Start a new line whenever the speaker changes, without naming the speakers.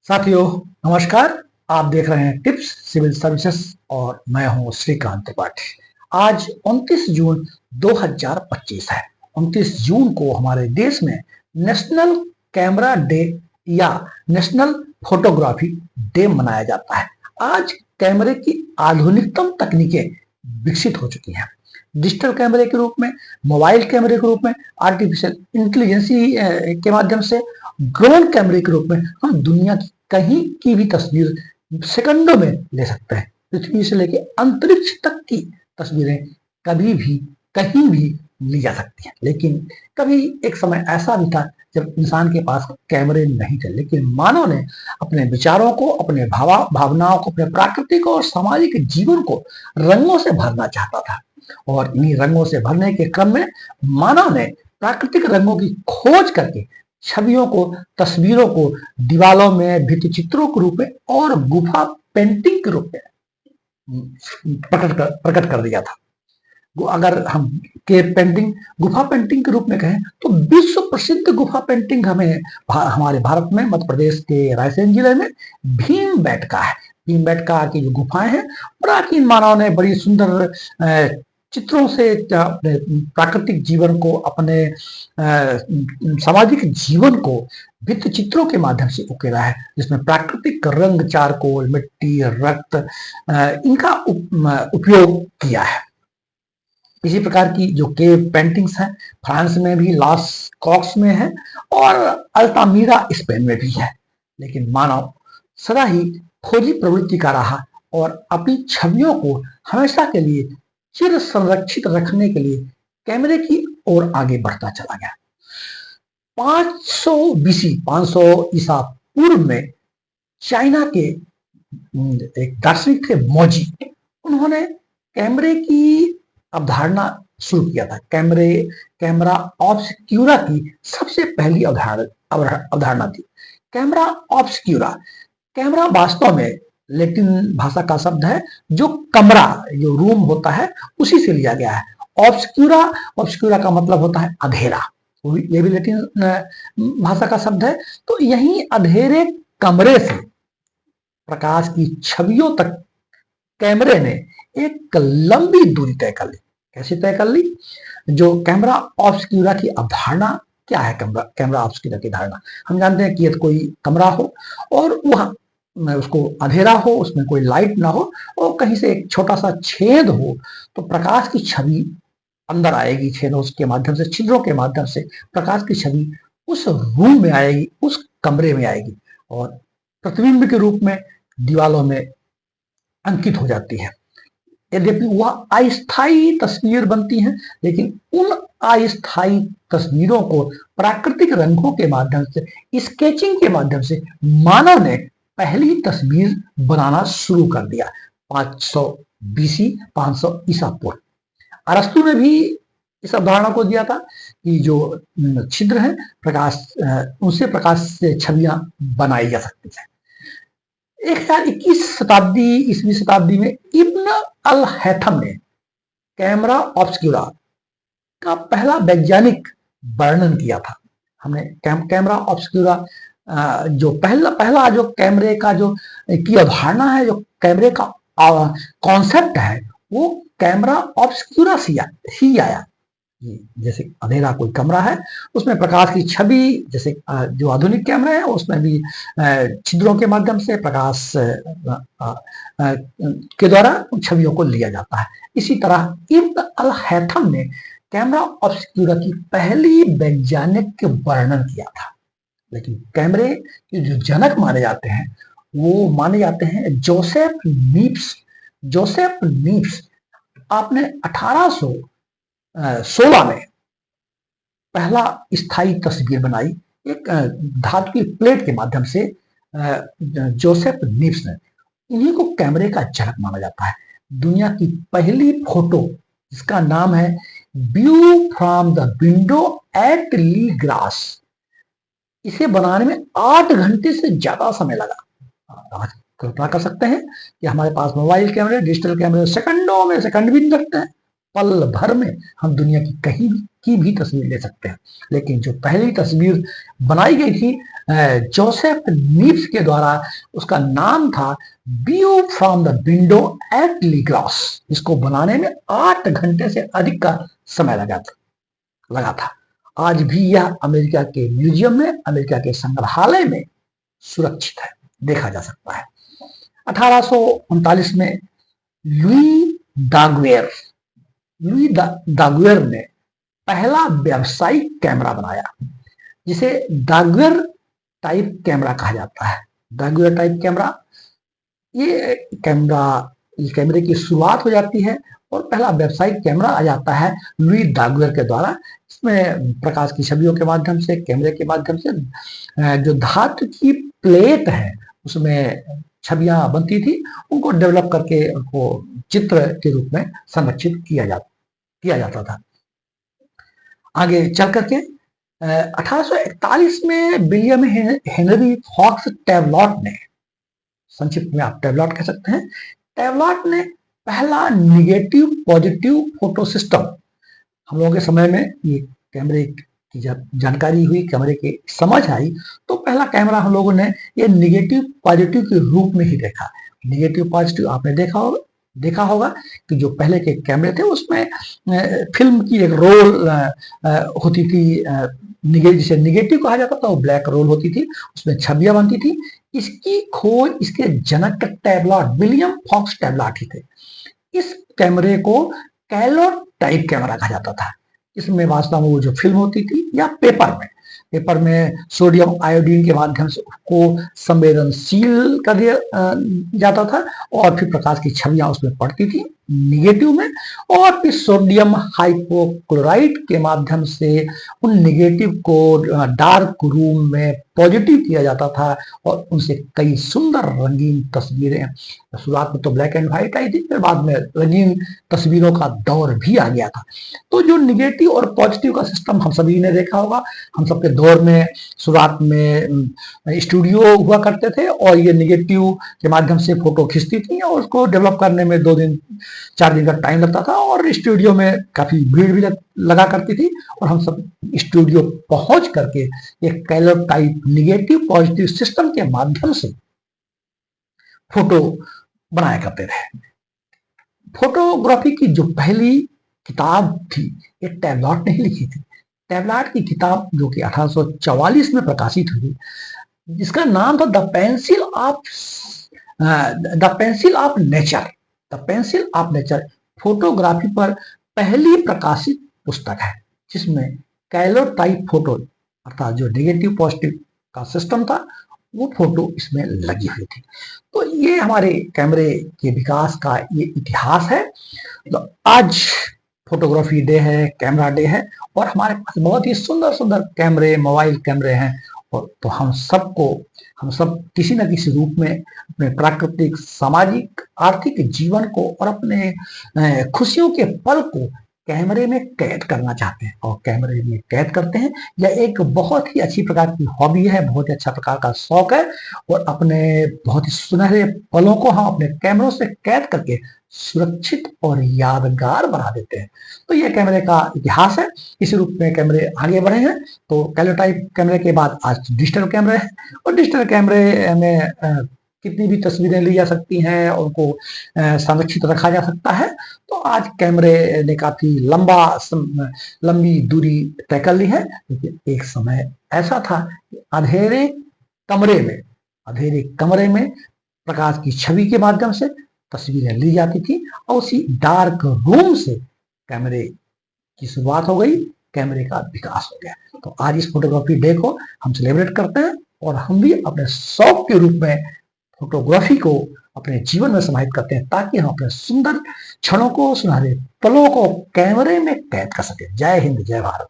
साथियों नमस्कार। आप देख रहे हैं टिप्स सिविल सर्विसेज और मैं हूं श्रीकांत त्रिपाठी। आज 29 जून 2025 है। 29 जून को हमारे देश में नेशनल कैमरा डे या नेशनल फोटोग्राफी डे मनाया जाता है। आज कैमरे की आधुनिकतम तकनीकें विकसित हो चुकी हैं। डिजिटल कैमरे के रूप में, मोबाइल कैमरे के रूप में, आर्टिफिशियल इंटेलिजेंसी के माध्यम से, ड्रोन कैमरे के रूप में हम दुनिया की कहीं की भी तस्वीर सेकंडों में ले सकते हैं। पृथ्वी से लेकर अंतरिक्ष तक की तस्वीरें कभी भी कहीं भी ली जा सकती हैं। लेकिन कभी एक समय ऐसा भी था जब इंसान के पास कैमरे नहीं थे, लेकिन मानव ने अपने विचारों को, अपने भावनाओं को, अपने प्राकृतिक और सामाजिक जीवन को रंगों से भरना चाहता था। और इन्हीं रंगों से भरने के क्रम में मानव ने प्राकृतिक रंगों की खोज करके छवियों को, तस्वीरों को दीवालों में, भित्ति चित्रों के रूप में और गुफा पेंटिंग के रूप में प्रकट कर दिया था। अगर हम केव पेंटिंग, गुफा पेंटिंग के रूप में कहें तो विश्व प्रसिद्ध गुफा पेंटिंग हमारे भारत में, मध्य प्रदेश के रायसेन जिले में भीमबेटका है। भीमबेटका की जो गुफाएं हैं, प्राचीन मानव ने बड़ी सुंदर चित्रों से अपने प्राकृतिक जीवन को, अपने सामाजिक जीवन को भित्ति चित्रों के माध्यम से उकेरा है, जिसमें प्राकृतिक रंग, चारकोल, मिट्टी, रक्त इनका उपयोग किया है। इसी प्रकार की जो केव पेंटिंग्स हैं, फ्रांस में भी लास कॉक्स में है और अल्तामीरा स्पेन में भी है। लेकिन मानव सदा ही खोजी प्रवृत्ति का रहा और अपनी छवियों को हमेशा के लिए चिर संरक्षित रखने के लिए कैमरे की ओर आगे बढ़ता चला गया। 500 बीसी, 500 ईसा पूर्व में चाइना के एक दार्शनिक थे मौजी। उन्होंने कैमरे की अवधारणा शुरू किया था। कैमरा ऑब्सक्यूरा की सबसे पहली अवधारणा थी। कैमरा ऑब्सक्यूरा, कैमरा वास्तव में लैटिन भाषा का शब्द है जो कमरा, जो रूम होता है, उसी से लिया गया है। ऑब्सक्यूरा का मतलब होता है अधेरा, ये भी लैटिन भाषा का शब्द है। तो यही अधेरे कमरे से प्रकाश की छवियों तक कैमरे ने एक लंबी दूरी तय कर ली। कैसे तय कर ली? जो कैमरा ऑब्सक्यूरा की अवधारणा क्या है? कैमरा ऑब्सक्यूरा की धारणा हम जानते हैं कि यदि कोई कमरा हो और वहां उसको अंधेरा हो, उसमें कोई लाइट ना हो और कहीं से एक छोटा सा छेद हो, तो प्रकाश की छवि अंदर आएगी। छेदों के माध्यम से, छिद्रों के माध्यम से प्रकाश की छवि उस रूम में आएगी, उस कमरे में आएगी और प्रतिबिंब के रूप में दीवालों में अंकित हो जाती है। यद्यपि वह अस्थायी तस्वीर बनती है, लेकिन उन अस्थायी तस्वीरों को प्राकृतिक रंगों के माध्यम से, स्केचिंग के माध्यम से मानव ने पहली तस्वीर बनाना शुरू कर दिया। 500 बीसी, 500 ईसा पूर्व। अरस्तु ने भी इस अवधारणा को दिया था कि जो छिद्र है प्रकाश, उनसे प्रकाश से छवियां बनाई जा सकती है। 1021 ईस्वी शताब्दी में इब्न अल हैथम ने कैमरा ऑब्सक्यूरा का पहला वैज्ञानिक वर्णन किया था। हमने कैमरा ऑब्सक्यूरा जो पहला जो कैमरे का जो की अवधारणा है, जो कैमरे का कॉन्सेप्ट है, वो कैमरा ऑब्सक्यूरा ही आया। जैसे अंधेरा कोई कमरा है, उसमें प्रकाश की छवि, जैसे जो आधुनिक कैमरा है उसमें भी छिद्रों के माध्यम से प्रकाश के द्वारा छवियों को लिया जाता है। इसी तरह इब्न अल हैथम ने कैमरा ऑब्सक्यूरा की पहली वैज्ञानिक वर्णन किया था। लेकिन कैमरे के जो जनक माने जाते हैं, वो माने जाते हैं जोसेफ नीप्स। जोसेफ नीप्स आपने 1816 में पहला स्थायी तस्वीर बनाई, एक धातु की प्लेट के माध्यम से। जोसेफ नीप्स ने, इन्हीं को कैमरे का जनक माना जाता है। दुनिया की पहली फोटो, जिसका नाम है view from the window at Le Gras, इसे बनाने में 8 घंटे से ज्यादा समय लगा। आज कल्पना कर सकते हैं कि हमारे पास मोबाइल कैमरे, डिजिटल कैमरे सेकंडों में, सेकंड भी नहीं लगते हैं, पल भर में हम दुनिया की कहीं भी की भी तस्वीर ले सकते हैं। लेकिन जो पहली तस्वीर बनाई गई थी जोसेफ नीब्स के द्वारा, उसका नाम था view from the window at Le Gras. इसको बनाने में 8 घंटे से अधिक का समय लगा था। आज भी यह अमेरिका के म्यूजियम में, अमेरिका के संग्रहालय में सुरक्षित है, देखा जा सकता है। 1839 में लुई दागुएर ने पहला व्यावसायिक कैमरा बनाया, जिसे दागुएर टाइप कैमरा कहा जाता है। दागुएर टाइप कैमरा, ये कैमरे की शुरुआत हो जाती है और पहला व्यावसायिक कैमरा आ जाता है लुई दागुएर के द्वारा। इसमें प्रकाश की छवियों के माध्यम से, कैमरे के माध्यम से जो धातु की प्लेट है उसमें छवियां बनती थी, उनको डेवलप करके उनको चित्र के रूप में संरक्षित किया जाता था। आगे चल करके 1841 में विलियम हेनरी फॉक्स टेवलॉट ने, संक्षिप्त में आप टेवलॉट कह सकते हैं, टेवलॉट ने पहला निगेटिव पॉजिटिव फोटो सिस्टम, हम लोगों के समय में ये कैमरे की जानकारी हुई, कैमरे की समझ आई, तो पहला कैमरा हम लोगों ने ये निगेटिव पॉजिटिव के रूप में ही देखा। निगेटिव पॉजिटिव आपने देखा होगा कि जो पहले के कैमरे थे उसमें फिल्म की एक रोल होती थी, जिसे निगेटिव कहा जाता था, वो ब्लैक रोल होती थी, उसमें छवियां बनती थी। इसकी खोज इसके जनक टेवलॉट, विलियम फॉक्स टेवलॉट ही थे। इस कैमरे को कैलोट टाइप कैमरा कहा जाता था। इसमें वास्तव में वो जो फिल्म होती थी या पेपर में सोडियम आयोडीन के माध्यम से उसको संवेदनशील कर दिया जाता था और फिर प्रकाश की छवियां उसमें पड़ती थी निगेटिव में, और फिर सोडियम हाइपोक्लोराइड के माध्यम से उन निगेटिव को डार्क रूम में पॉजिटिव किया जाता था और उनसे कई सुंदर रंगीन तस्वीरें, शुरुआत में तो ब्लैक एंड व्हाइट आई थी, फिर बाद में रंगीन तस्वीरों का दौर भी आ गया था। तो जो निगेटिव और पॉजिटिव का सिस्टम हम सभी ने देखा होगा। हम सबके दौर में शुरुआत में स्टूडियो हुआ करते थे और ये निगेटिव के माध्यम से फोटो खींचती थी और उसको डेवलप करने में 2-4 दिन का टाइम लगता था और स्टूडियो में काफी भीड़ भी लगा करती थी और हम सब स्टूडियो पहुंच करके एक Calot type negative positive system के माध्यम से फोटो बनाया करते थे। फोटोग्राफी की जो पहली किताब थी ये टेवलॉट ने ही लिखी थी। टेवलॉट की किताब जो कि 1844 में प्रकाशित हुई, जिसका नाम था the pencil of nature, photography पर पहली प्रकाशित पुस्तक है, जिसमें कैलोट टाइप फोटो अर्थात जो नेगेटिव पॉजिटिव का सिस्टम था वो फोटो इसमें लगी हुई थी। तो ये हमारे कैमरे के विकास का ये इतिहास है। तो आज फोटोग्राफी डे है, कैमरा डे है और हमारे पास बहुत ही सुंदर सुंदर कैमरे, मोबाइल कैमरे हैं। और तो हम सब किसी न किसी रूप में अपने प्राकृतिक, सामाजिक, आर्थिक जीवन को और अपने खुशियों के पल को कैमरे में कैद करना चाहते हैं और कैमरे में कैद करते हैं। यह एक बहुत ही अच्छी प्रकार की हॉबी है, बहुत ही अच्छा प्रकार का शौक है और अपने बहुत ही सुनहरे पलों को हम अपने कैमरों से कैद करके सुरक्षित और यादगार बना देते हैं। तो यह कैमरे का इतिहास है। इसी रूप में कैमरे आगे बढ़े हैं। तो कैलोट टाइप कैमरे के बाद आज डिजिटल कैमरे हैं और डिजिटल कैमरे में कितनी भी तस्वीरें ली जा सकती हैं, उनको संरक्षित रखा जा सकता है। तो आज कैमरे ने काफी लंबी दूरी तय कर ली है, लेकिन एक समय ऐसा था कि अंधेरे कमरे में प्रकाश की छवि के माध्यम से तस्वीरें ली जाती थी और उसी डार्क रूम से कैमरे की शुरुआत हो गई, कैमरे का विकास हो गया। तो आज इस फोटोग्राफी डे को हम सेलिब्रेट करते हैं और हम भी अपने शौक के रूप में फोटोग्राफी को अपने जीवन में समाहित करते हैं ताकि हम अपने सुंदर क्षणों को, सुनहरे पलों को कैमरे में कैद कर सकें। जय हिंद, जय भारत।